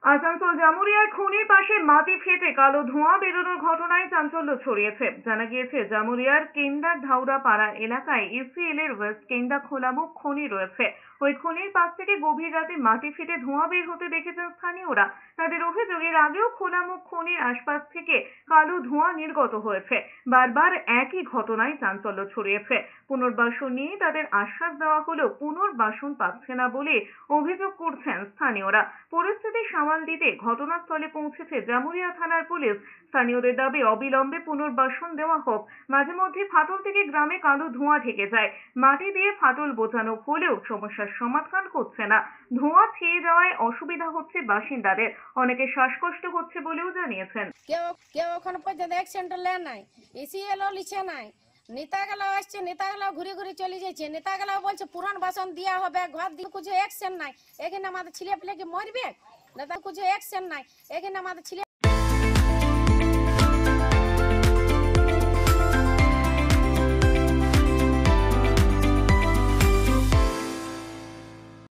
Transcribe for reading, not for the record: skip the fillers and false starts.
আসানসোল জামুরিয়ার খনির পাশে মাটি ফেটে কালো ধোঁয়া বেরোনোর ঘটনায় চাঞ্চল্য ছড়িয়েছে। জানা গিয়েছে, জামুরিয়ার কেন্দার ধাউরা পাড়া এলাকায় ইসিএল এর ওয়েস্ট কেন্দা খোলামুখ খনি রয়েছে। ওই খনির পাশ থেকে গভীর রাতে মাটি ফেটে ধোঁয়া বের হতে দেখেছেন স্থানীয়রা। তাদের অভিযোগ, এর আগেও খোলামুখ খনির আশপাশ থেকে কালো ধোঁয়া নির্গত হয়েছে। বারবার একই ঘটনায় চাঞ্চল্য ছড়িয়েছে। পুনর্বাসন নিয়ে তাদের আশ্বাস দেওয়া হলেও পুনর্বাসন পাচ্ছে না বলে অভিযোগ করছেন স্থানীয়রা। পরিস্থিতি সামাল দিতে ঘটনাস্থলে পৌঁছেছে জামুরিয়া থানার পুলিশ। স্থানীয়দের দাবি, অবিলম্বে পুনর্বাসন দেওয়া হোক। মাঝে মধ্যে ফাটল থেকে গ্রামে কালো ধোঁয়া ঢেকে যায়। মাটি দিয়ে ফাটল বোঝানো হলেও সমস্যার সমাধান হচ্ছে না। ধোঁয়া ছেয়ে যাওয়ায় অসুবিধা হচ্ছে বাসিন্দাদের। অনেকে শ্বাসকষ্ট হচ্ছে বলেও জানিয়েছেন। কেউ কেউ এখন পর্যন্ত অ্যাকশনটা নেয় নাই, ইসিএলও লিখে নাই। নেতাগুলাও আসছে, নেতাগুলাও ঘুরে ঘুরে চলে যাচ্ছে। নেতাগুলাও বলছে পুরান বাসন দেওয়া হবে, ঘর দিয়ে কিছু অ্যাকশন নাই। এখানে আমাদের ছেলে পেলে কি মরবে? নেতা কিছু অ্যাকশন নাই। এখানে আমাদের ছেলে